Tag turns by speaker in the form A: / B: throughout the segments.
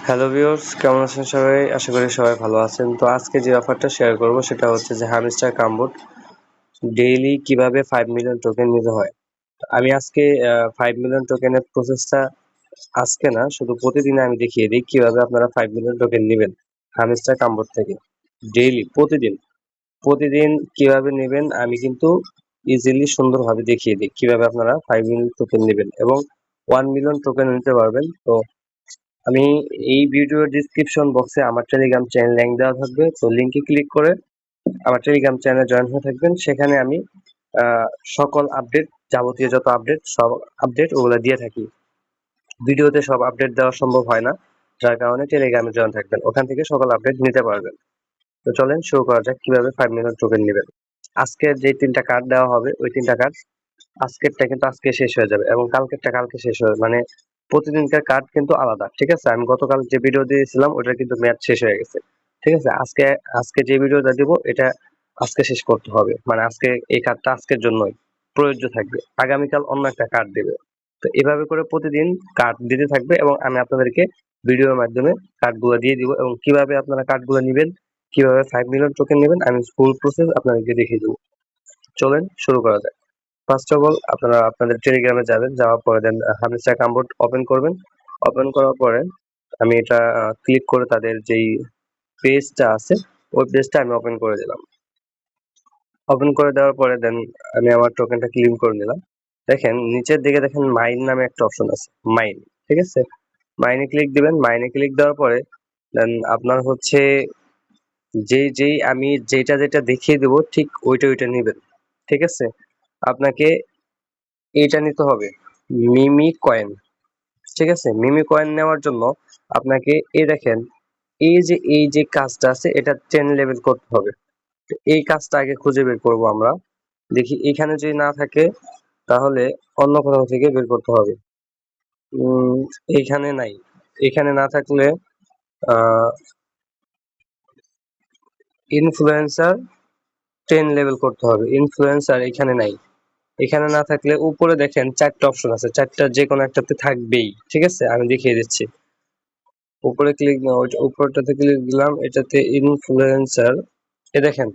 A: Hello viewers, কেমন আছেন সবাই? আশা করি সবাই ভালো আছেন। তো আজকে যে অফারটা শেয়ার করব সেটা হচ্ছে যে হামস্টার কাম্বোট ডেইলি কিভাবে 5 মিলিয়ন টোকেন নিতে হয়। আমি আজকে 5 মিলিয়ন টোকেনের প্রসেসটা আজকে না, শুধু প্রতিদিন আমি দেখিয়ে দিই কিভাবে আপনারা 5 মিলিয়ন টোকেন নিবেন হামস্টার কাম্বোট থেকে। ডেইলি প্রতিদিন কিভাবে নেবেন আমি কিন্তু ইজিলি সুন্দরভাবে দেখিয়ে দিই কিভাবে আপনারা 5 মিলিয়ন টোকেন নেবেন এবং 1 মিলিয়ন টোকেন নিতে পারবেন। তো আমি এই ভিডিওর ডিসক্রিপশন বক্সে আমার টেলিগ্রাম চ্যানেল লিংক দেওয়া থাকবে, তো লিংকে ক্লিক করে আমার টেলিগ্রাম চ্যানেলে জয়েন হয়ে থাকবেন। সেখানে আমি সকল আপডেট, যাবতীয় যত আপডেট, সব আপডেট ওগুলো দিয়ে থাকি। ভিডিওতে সব আপডেট দেওয়া সম্ভব হয় না, যার কারণে টেলিগ্রামে জয়েন থাকবেন, ওখান থেকে সকল আপডেট নিতে পারবেন। তো চলেন শুরু করা যাক কিভাবে 5 মিলিয়ন টোকেন নেবেন। আজকের যে 3টা কার্ড দেওয়া হবে ওই 3টা কার্ড আজকেরটা কিন্তু আজকে শেষ হয়ে যাবে এবং কালকেরটা কালকে শেষ হবে, মানে প্রতিদিনকার কার্ড কিন্তু আলাদা। ঠিক আছে, আমি গতকাল যে ভিডিও দিয়েছিলাম ওটা কিন্তু ম্যাচ শেষ হয়ে গেছে। ঠিক আছে, আজকে আজকে যে ভিডিওটা দিব এটা আজকে শেষ করতে হবে, মানে আজকে এই কার্ডটা আজকের জন্যই প্রযোজ্য থাকবে, আগামীকাল অন্য একটা কার্ড দেবে। তো এভাবে করে প্রতিদিন কার্ড দিতে থাকবে এবং আমি আপনাদেরকে ভিডিওর মাধ্যমে কার্ডগুলো দিয়ে দিব এবং কিভাবে আপনারা কার্ডগুলো নেবেন, কিভাবে 5 মিলিয়ন টোকেন নেবেন আমি ফুল প্রসেস আপনাদেরকে দেখিয়ে দেবো। চলেন শুরু করা যাক। ফার্স্ট অফ অল আপনারা আপনাদের টেলিগ্রামে যাবেন, যাওয়ার পরে দেন হামস্টার কাম্বোট ওপেন করবেন। ওপেন করার পরে আমি এটা ক্লিক করে তাদের যেই পেজটা আছে ওই পেজটা আমি ওপেন করে দিলাম। ওপেন করে দেওয়ার পরে দেন আমি আমার টোকেনটা ক্লেম করে নিলাম। দেখেন নিচের দিকে দেখেন মাইন নামে একটা অপশন আছে, মাইন। ঠিক আছে, মাইনে ক্লিক দিবেন। মাইনে ক্লিক দেওয়ার পরে দেন আপনার হচ্ছে যেই আমি যেটা দেখিয়ে দেবো ঠিক ওইটা নেবেন। ঠিক আছে, আপনাকে এইটা নিতে হবে, মিমি কয়েন। ঠিক আছে, মিমি কয়েন নেওয়ার জন্য আপনাকে এই দেখেন এই যে কাজটা আছে এটা 10 লেভেল করতে হবে। তো এই কাজটা আগে খুঁজে বের করব আমরা, দেখি এখানে যদি না থাকে তাহলে অন্য কোথাও থেকে বের করতে হবে। উম এইখানে নাই, এখানে না থাকলে আহ ইনফ্লুয়েন্সার 10 লেভেল করতে হবে। ইনফ্লুয়েন্সার এখানে নাই, এখানে না থাকলে উপরে দেখেন 4টা অপশন আছে, 4টার যে কোনো একটাতে থাকবেই। ঠিক আছে, আমি দেখিয়ে দিচ্ছি। উপরে ক্লিক না, ওইটা উপরটাতে ক্লিক দিলাম, এটাতে ইনফ্লুয়েন্সার। এ দেখেন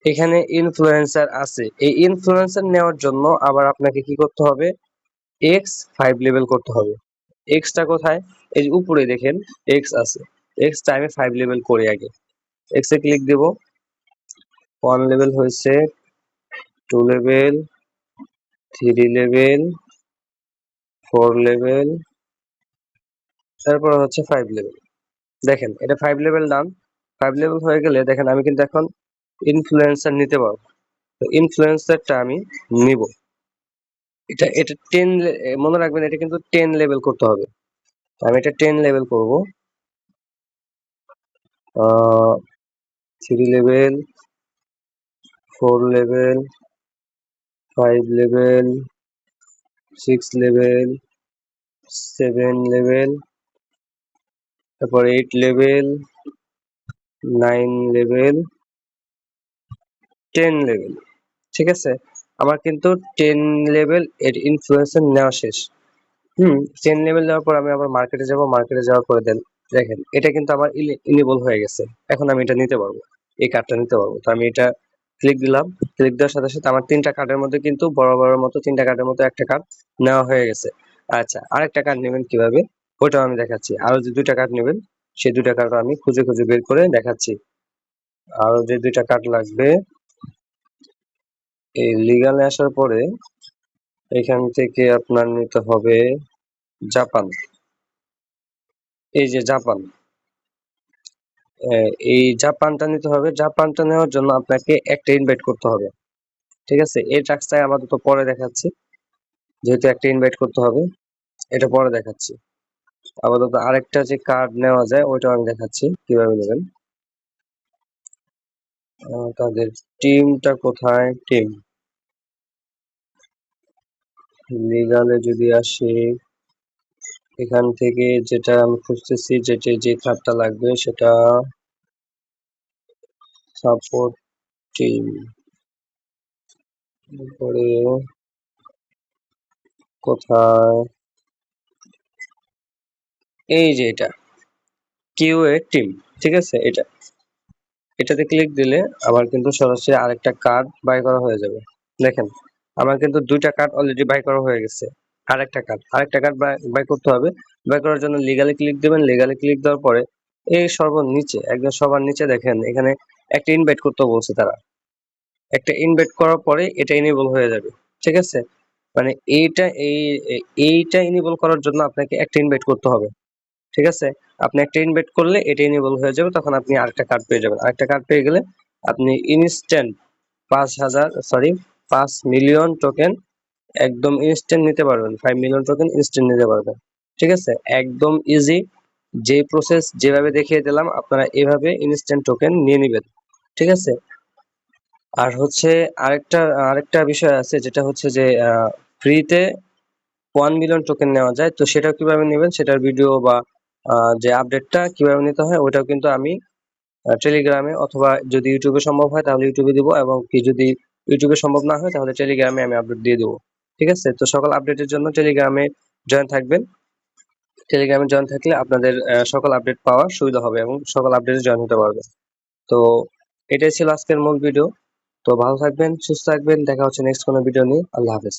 A: এখানে ইনফ্লুয়েন্সার আছে। এই ইনফ্লুয়েন্সার নেওয়ার জন্য আবার আপনাকে কি করতে হবে, এক্স 5 লেভেল করতে হবে। এক্সটা কোথায়, এই যে উপরে দেখেন এক্স আছে, এক্সটা আমি 5 লেভেল করি আগে। এক্স এ ক্লিক দেব, 1 লেভেল হয়েছে, 2 লেভেল, 3 লেভেল, 4 লেভেল, তারপর হচ্ছে 5 লেভেল। দেখেন এটা 5 লেভেল ডান। 5 লেভেল হয়ে গেলে দেখেন আমি কিন্তু এখন ইনফ্লুয়েন্সার নিতে পারবো। তো ইনফ্লুয়েন্সারটা আমি নিব। এটা 10, মনে রাখবেন এটা কিন্তু 10 লেভেল করতে হবে। আমি এটা 10 লেভেল করব। 3 level, 4 level, 5 level, 6 level, 7 level, তারপর 8 লেভেল, 9 লেভেল, 10 লেভেল। ঠিক আছে, আমার কিন্তু 10 লেভেল এর ইনফ্লুয়েন্সার নেওয়া শেষ। 10 লেভেল দেওয়ার পর আমি আবার মার্কেটে যাব। মার্কেটে যাওয়ার পরে দেখেন এটা কিন্তু আমার ইনেবল হয়ে গেছে। এখন আমি এটা নিতে পারবো, এই কার্ডটা নিতে পারবো। তো আমি এটা ক্লিক দিলাম। ক্লিক দেওয়ার সাথে সাথে আমার 3টা কার্ডের মধ্যে কিন্তু বড় মতো 3টা কার্ডের মতো একটা কার্ড নেওয়া হয়ে গেছে। আচ্ছা, আরেকটা কার্ড নেবেন কিভাবে ওটাও আমি দেখাচ্ছি। আরো যে 2টা কার্ড নেবেন সেই 2টা কার্ড আমি খুঁজে বের করে দেখাচ্ছি। আরো যে 2টা কার্ড লাগবে, এই লিগালে আসার পরে এখান থেকে আপনার নিতে হবে জাপান। এই যে জাপান, এই জাপানটা নিতে হবে। জাপানটা নেওয়ার জন্য আপনাকে একটা ইনভাইট করতে হবে। ঠিক আছে, এই টাস্কটা আপাতত পরে দেখাচ্ছি, যেহেতু একটা ইনভাইট করতে হবে, এটা পরে দেখাচ্ছি। আপাতত আরেকটা যে কার্ড নেওয়া যায় ওইটাও আমি দেখাচ্ছি কিভাবে নেবেন। তাদের টিমটা কোথায়, টিম লিগালে যদি আসি, এখান থেকে যেটা আমি খুঁজতেছি, যে কার্ডটা লাগবে সেটা সাপোর্ট টিম। পরে কোথায়, এই যে এটা কিউএ টিম, ঠিক আছে। এটাতে ক্লিক দিলে আমার কিন্তু সরাসরি আরেকটা কার্ড বাই করা হয়ে যাবে। দেখেন আমার কিন্তু দুইটা কার্ড অলরেডি বাই করা হয়ে গেছে। আরেকটা কার্ড বাই করতে হবে। বাই করার জন্য লিগালি ক্লিক দিবেন। লিগালি ক্লিক দেওয়ার পরে এই সর্বনিচে একদম সবার নিচে দেখেন এখানে একটা ইনভাইট করতে বলছে তারা। একটা ইনভাইট করার পরে এটা এনেবল হয়ে যাবে, ঠিক আছে। মানে এইটা এনেবল করার জন্য আপনাকে একটা ইনভাইট করতে হবে, ঠিক আছে। আপনি একটা ইনভাইট করলে এটা এনেবল হয়ে যাবে, তখন আপনি আরেকটা কার্ড পেয়ে যাবেন। আরেকটা কার্ড পেয়ে গেলে আপনি ইনস্ট্যান্ট 5 মিলিয়ন টোকেন একদম ইনস্ট্যান্ট নিতে পারবেন। 5 মিলিয়ন টোকেন ইনস্ট্যান্ট নিতে পারবেন, ঠিক আছে। একদম ইজি, যে প্রসেস যেভাবে দেখিয়ে দিলাম আপনারা এভাবে ইনস্ট্যান্ট টোকেন নিয়ে নেবেন, ঠিক আছে। আর হচ্ছে আরেকটা আরেকটা বিষয় আছে, যেটা হচ্ছে যে ফ্রিতে 1 মিলিয়ন টোকেন নেওয়া যায়। তো সেটা কিভাবে নেবেন, সেটার ভিডিও বা যে আপডেটটা কিভাবে নিতে হয় ওটাও কিন্তু আমি টেলিগ্রামে, অথবা যদি ইউটিউবে সম্ভব হয় তাহলে ইউটিউবে দিব, এবং কি যদি ইউটিউবে সম্ভব না হয় তাহলে টেলিগ্রামে আমি আপডেট দিয়ে দেবো, ঠিক আছে। তো সকল আপডেটের জন্য টেলিগ্রামে জয়েন থাকবেন। টেলিগ্রামে জয়েন থাকলে আপনাদের সকল আপডেট পাওয়ার সুবিধা হবে এবং সকল আপডেটে জয়েন হতে পারবে। তো এটাই ছিল আজকের মূল ভিডিও। তো ভালো থাকবেন, সুস্থ থাকবেন, দেখা হচ্ছে নেক্সট কোনো ভিডিও নিয়ে। আল্লাহ হাফেজ।